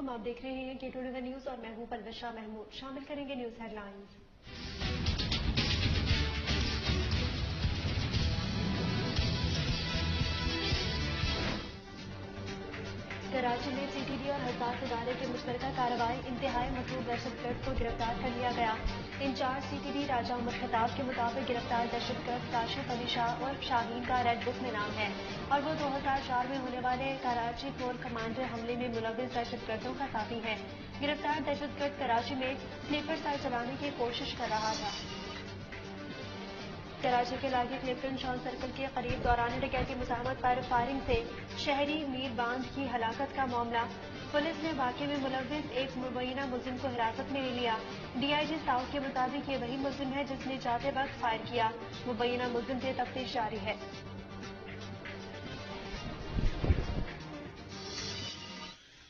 अलैकुम, आप देख रहे हैं K2 न्यूज और मैं हूं परविशा महमूद। शामिल करेंगे न्यूज हेडलाइंस। कराची में CTD और हसास इदारे की मुश्तरका कार्रवाई, इंतहाई मसरूफ दहशतगर्द को गिरफ्तार कर लिया गया। इंचार्ज CTD राजा उमर खताब के मुताबिक गिरफ्तार दहशतगर्द काशिफ अली शाह और शाहीन का रेड बुक में नाम है और वो 2004 में होने वाले कराची कोर कमांडर हमले में मुलविस दहशतगर्दों का साथी है। गिरफ्तार दहशतगर्द कराची में स्लीपर सेल चलाने की कोशिश कर रहा था। कराची के इलाके क्लिफ्टन शॉन सर्कल के करीब दौरान डकैती मुजाहमत पर फायरिंग से शहरी मीर बांध की हलाकत का मामला। पुलिस ने वाकये में मुलविस एक मुबैना मुलजिम को हिरासत में ले लिया। DIG साउथ के मुताबिक ये वही मुलजिम है जिसने जाते वक्त फायर किया। मुबैना मुलजिम से तफ्तीश जारी है।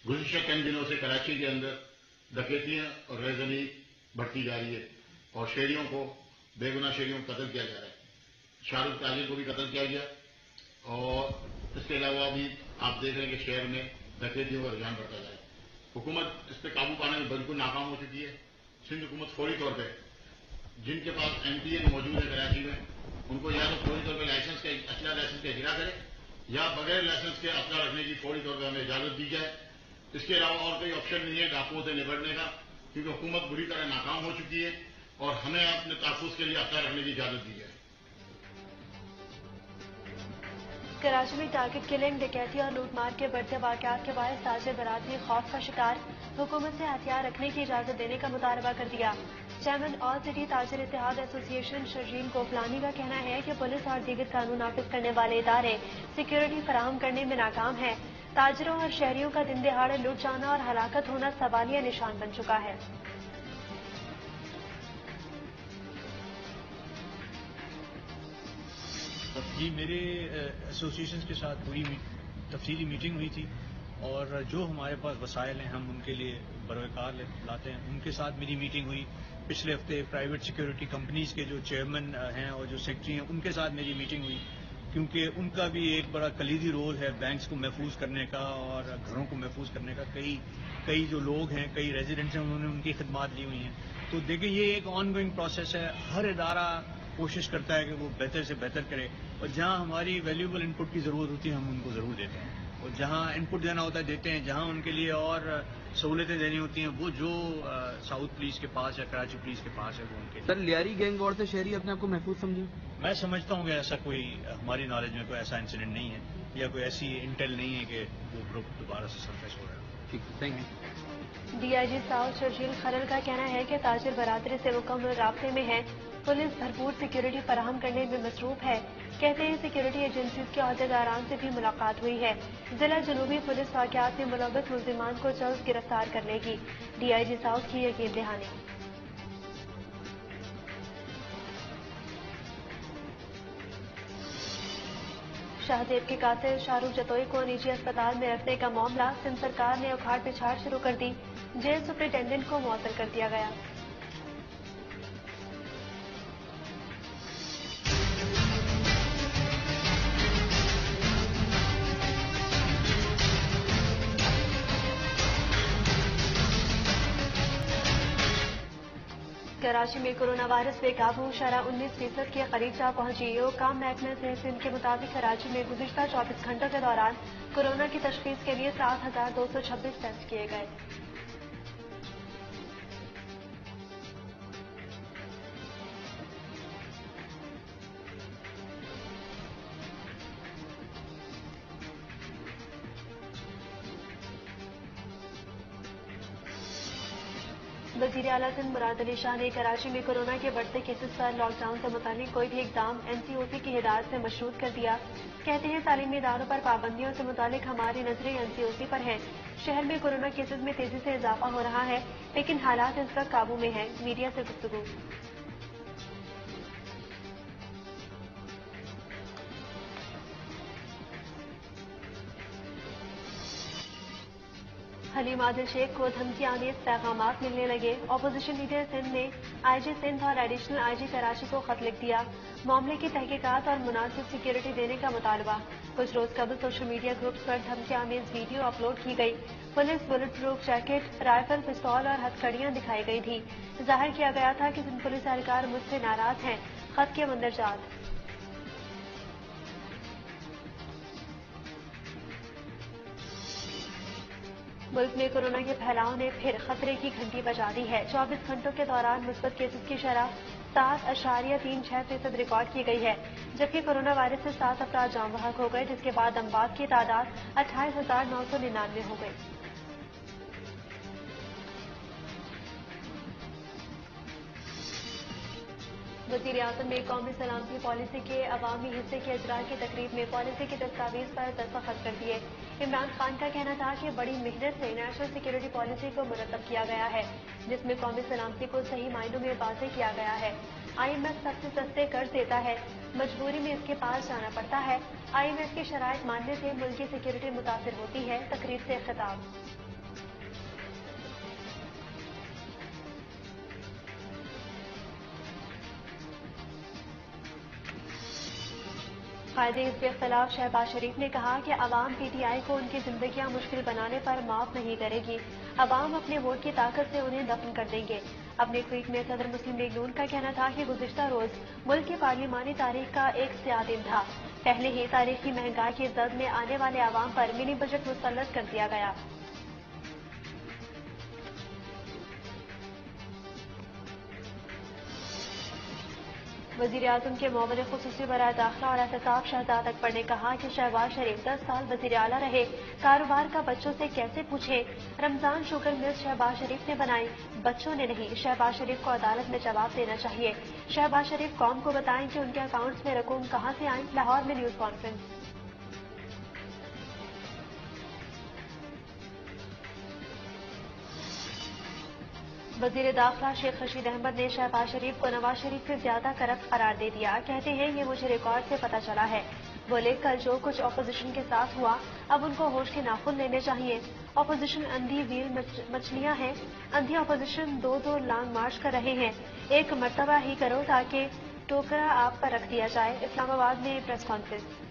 गुज़िश्ता चंद दिनों से कराची के अंदर डकैतियां और रेजनी बढ़ती जा रही है और शहरियों को बेगुनाह शहरियों को कत्ल किया जा रहा है। शाहरुख ताजिर को भी कत्ल किया गया और इसके अलावा भी आप देख रहे हैं कि शहर में डकैतियों का रुझान बढ़ता जा रहा है। हुकूमत इस पर काबू पाने में बिल्कुल नाकाम हो चुकी है। सिंध हुकूमत फौरी तौर पर जिनके पास MTA मौजूद है कराची में, उनको या तो फौरी तौर पर असला लाइसेंस का इजरा करे या बगैर लाइसेंस के असला रखने की फौरी तौर पर हमें इजाजत दी जाए। इसके अलावा और कोई ऑप्शन नहीं है डाकुओं से निपटने का, क्योंकि हुकूमत बुरी तरह नाकाम हो चुकी है और हमें अपने तहफ़्फ़ुज़ के लिए असला रखने की इजाजत दी जाए। कराची में टारगेट किलिंग, डकैती और लूटमार के बढ़ते वाक़यात के बायस ताजिर बरादरी खौफ का शिकार। हुकूमत से हथियार रखने की इजाजत देने का मुतालबा कर दिया। चेयरमैन ऑल सिटी ताजिर इत्तेहाद एसोसिएशन शर्जील गोपलानी का कहना है कि पुलिस और दीगर कानून नाफिज करने वाले इदारे सिक्योरिटी फराहम करने में नाकाम है। ताजिरों और शहरियों का दिन दहाड़े लुट जाना और हलाकत होना सवालिया निशान बन चुका है। जी, मेरे एसोसिएशन के साथ पूरी तफसीली मीटिंग हुई थी और जो हमारे पास वसाइल हैं हम उनके लिए बरकार लाते हैं। उनके साथ मेरी मीटिंग हुई। पिछले हफ्ते प्राइवेट सिक्योरिटी कंपनीज़ के जो चेयरमैन हैं और जो सेक्रेटरी हैं उनके साथ मेरी मीटिंग हुई, क्योंकि उनका भी एक बड़ा कलीदी रोल है बैंक्स को महफूज करने का और घरों को महफूज करने का। कई जो लोग हैं, कई रेजिडेंट्स हैं, उन्होंने उनकी खिदमात ली हुई हैं। तो देखिए, ये एक ऑन गोइंग प्रोसेस है। हर इदारा कोशिश करता है कि वो बेहतर से बेहतर करे और जहां हमारी वैल्यूएबल इनपुट की ज़रूरत होती है हम उनको ज़रूर देते हैं और जहां इनपुट देना होता है देते हैं। जहां उनके लिए और सहूलतें देनी होती हैं वो जो साउथ पुलिस के पास या कराची पुलिस के पास है वो उनके लिए। सर, लियारी गैंग वॉर से शहरी अपने आप को महफूज समझे? मैं समझता हूँ कि ऐसा कोई हमारी नॉलेज में कोई ऐसा इंसिडेंट नहीं है या कोई ऐसी इंटेल नहीं है कि वो ग्रुप दोबारा से सरफेस हो रहा है। ठीक, thank you. DIG south Sharjeel खलल का कहना है कि ताजिर बरादरी से मुकम्मल राब्ते में है। पुलिस भरपूर सिक्योरिटी फराहम करने में मसरूफ है। कहते हैं सिक्योरिटी एजेंसीज के अहदेदारान से भी मुलाकात हुई है। जिला जनूबी पुलिस वाक़यात में मुलव्वस मुल्जिमान को जल्द गिरफ्तार कर लेगी। DIG साउथ की यकीन दहानी। शाहजेब के कातिल शाहरुख जतोई को निजी अस्पताल में रखने का मामला। सिंध सरकार ने उखाड़ पिछाड़ शुरू कर दी। जेल सुपरिटेंडेंट को मुअत्तल कर दिया गया। कराची में कोरोना वायरस बेकाबू, शरह 19% के करीब जा पहुंची। काम महकमे से सिंध के मुताबिक कराची में गुज़िश्ता 24 घंटों के दौरान कोरोना की तशखीस के लिए 7,226 टेस्ट किए गए। वज़ीर आला सिंध मुराद अली शाह ने कराची में कोरोना के बढ़ते केसेस पर लॉकडाउन से मुतालिक कोई भी इकदाम NCOC की हिदायत से मशरूत कर दिया। कहते हैं तालीमी इदारों पर पाबंदियों से मुतालिक हमारी नजरें NCOC पर हैं। शहर में कोरोना केसेस में तेजी से इजाफा हो रहा है लेकिन हालात इस वक्त काबू में है। मीडिया से गुफ्तगू। حلیم عادل شیخ کو دھمکی آمیز پیغامات ملنے لگے. اپوزیشن لیڈر سندھ نے آئی جی سندھ اور ایڈیشنل آئی جی کراچی کو خط لکھ دیا. معاملے کی تحقیقات اور مناسب سیکیورٹی دینے کا مطالبہ. کچھ روز قبل سوشل میڈیا گروپس پر دھمکی آمیز ویڈیو اپلوڈ کی گئی. Police bullet proof jacket, rifle, pistol اور ہتھکڑیاں دکھائی گئی تھی. ظاہر کیا گیا تھا کہ سندھ پولیس اہلکار مجھ سے ناراض ہیں. خط کے مندرجات. ملک میں کورونا کے پھیلاؤ نے پھر خطرے کی گھنٹی بجا دی ہے. 24 گھنٹوں کے دوران مثبت کیسز کی شرح 7.36% ریکارڈ کی گئی ہے، جبکہ کورونا وائرس سے 7 افراد جاں بحق ہو گئے، جس کے بعد اموات کی تعداد 28,999 ہو گئی. وزیر اعظم نے قومی سلامتی پالیسی کے عوامی حصے کے اجراء کی تقریب میں پالیسی کی دستاویز پر دستخط کر دیے. عمران خان کا کہنا تھا کہ بڑی محنت سے نیشنل سیکیورٹی پالیسی کو مرتب کیا گیا ہے، جس میں قومی سلامتی کو صحیح معنوں میں واضح کیا گیا ہے. آئی ایم ایف سب سے سستے قرض دیتا ہے، مجبوری میں اس کے پاس جانا پڑتا ہے. آئی ایم ایف کی شرائط ماننے سے ملک کی سیکیورٹی متاثر ہوتی ہے. تقریب سے خطاب. قائد حزب اختلاف شہباز شریف نے کہا کہ عوام پی ٹی آئی کو ان کی زندگیاں مشکل بنانے پر معاف نہیں کرے گی. عوام اپنے ووٹ کی طاقت سے انہیں دفن کر دیں گے. اپنے ٹویٹ میں صدر مسلم لیگ نون کا کہنا تھا کہ گزشتہ روز ملک کی پارلیمانی تاریخ کا ایک سیاہ دن تھا. پہلے ہی تاریخی مہنگائی کی زد میں آنے والے عوام پر منی بجٹ مسلط کر دیا گیا. وزیر اعظم کے معاون خصوصی برائے داخلہ اور احتساب شہزاد اکبر نے کہا کہ شہباز شریف 10 سال وزیر اعلیٰ رہے، کاروبار کا بچوں سے کیسے پوچھیں. رمضان شوگر ملز شہباز شریف نے بنائی، بچوں نے نہیں. شہباز شریف کو عدالت میں جواب دینا چاہیے. شہباز شریف قوم کو بتائیں کہ ان کے اکاؤنٹس میں رقوم کہاں سے آئیں. لاہور میں نیوز کانفرنس. وزیر داخلہ شیخ رشید احمد نے شہباز شریف کو نواز شریف سے زیادہ کرپٹ قرار دے دیا. کہتے ہیں یہ مجھے ریکارڈ سے پتہ چلا ہے. بولے کل جو کچھ اپوزیشن کے ساتھ ہوا اب ان کو ہوش کے ناخن لینے چاہیے. اپوزیشن اندھی ویل مچھلیاں ہیں. اندھی اپوزیشن دو لانگ مارچ کر رہے ہیں. ایک مرتبہ ہی کرو تاکہ ٹوکرا آپ پر رکھ دیا جائے. اسلام آباد میں پریس کانفرنس.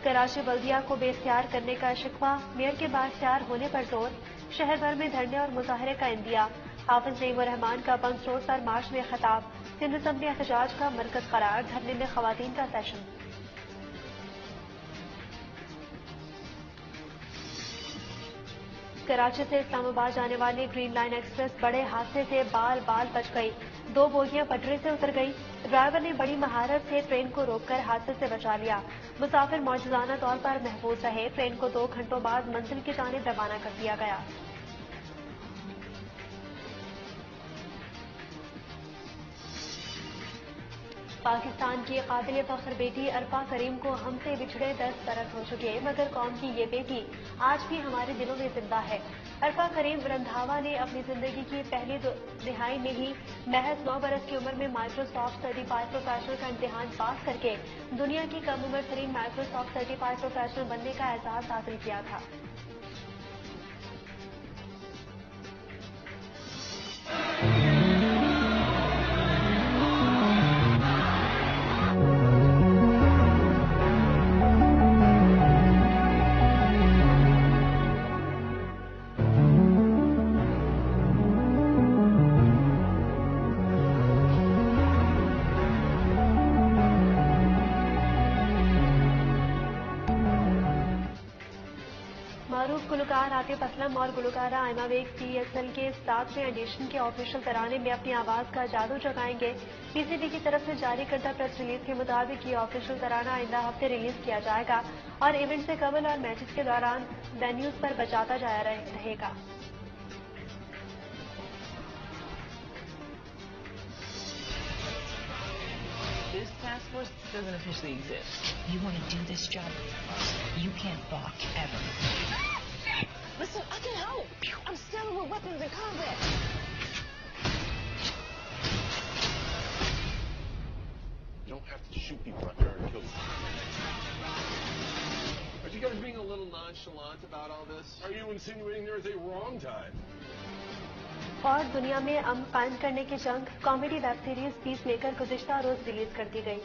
کراچی بلدیہ کو بے اختیار کرنے کا شکوہ، میئر کے بااختیار ہونے پر زور. شہر بھر میں دھرنے اور مظاہرے کا اندیا. حافظ نعیم الرحمان کا بنکس روڈ پر مارچ میں خطاب. سندھ اسمبلی احتجاج کا مرکز قرار. دھرنے میں خواتین کا سیشن. کراچی سے اسلام آباد جانے والی گرین لائن ایکسپریس بڑے حادثے سے بال بچ گئی. 2 بوگیاں پٹری سے اتر گئی. ڈرائیور نے بڑی مہارت سے ٹرین کو روک کر حادثے سے بچا لیا. مسافر معجزانہ طور پر محفوظ رہے. ٹرین کو 2 گھنٹوں بعد منزل کی جانب روانہ کر دیا گیا. پاکستان کی قابل فخر بیٹی عرفہ کریم کو ہم سے بچھڑے 10 برس ہو چکے، مگر قوم کی یہ بیٹی آج بھی ہمارے دلوں میں زندہ ہے. عرفہ کریم رندھاوا نے اپنی زندگی کی پہلی دہائی میں ہی محض 9 برس کی عمر میں مائکروسافٹ سرٹیفائڈ پروفیشنل کا امتحان پاس کر کے دنیا کی کم عمر ترین مائکروسافٹ سرٹیفائڈ پروفیشنل بننے کا اعزاز حاصل کیا تھا. معروف گلوکار عاطف اسلم اور گلوکارہ آئمہ بیگ PSL کے 7ویں ایڈیشن کے آفیشیل ترانے میں اپنی آواز کا جادو جگائیں گے. PCB کی طرف سے جاری کردہ پریس ریلیز کے مطابق یہ آفیشیل ترانہ آئندہ ہفتے ریلیز کیا جائے گا اور ایونٹ سے قبل اور میچز کے دوران وینیوز پر بجاتا جایا رہے گا. This task force doesn't officially exist. You want to do this job? You can't balk ever. Listen, I can help. I'm skilled with weapons in combat. You don't have to shoot people after I kill them. nonchalant about all this? Are you insinuating there is a wrong time? اور دنیا میں امن قائم کرنے کی جنگ comedy web series پیس maker گزشتہ روز release کر دی گئی.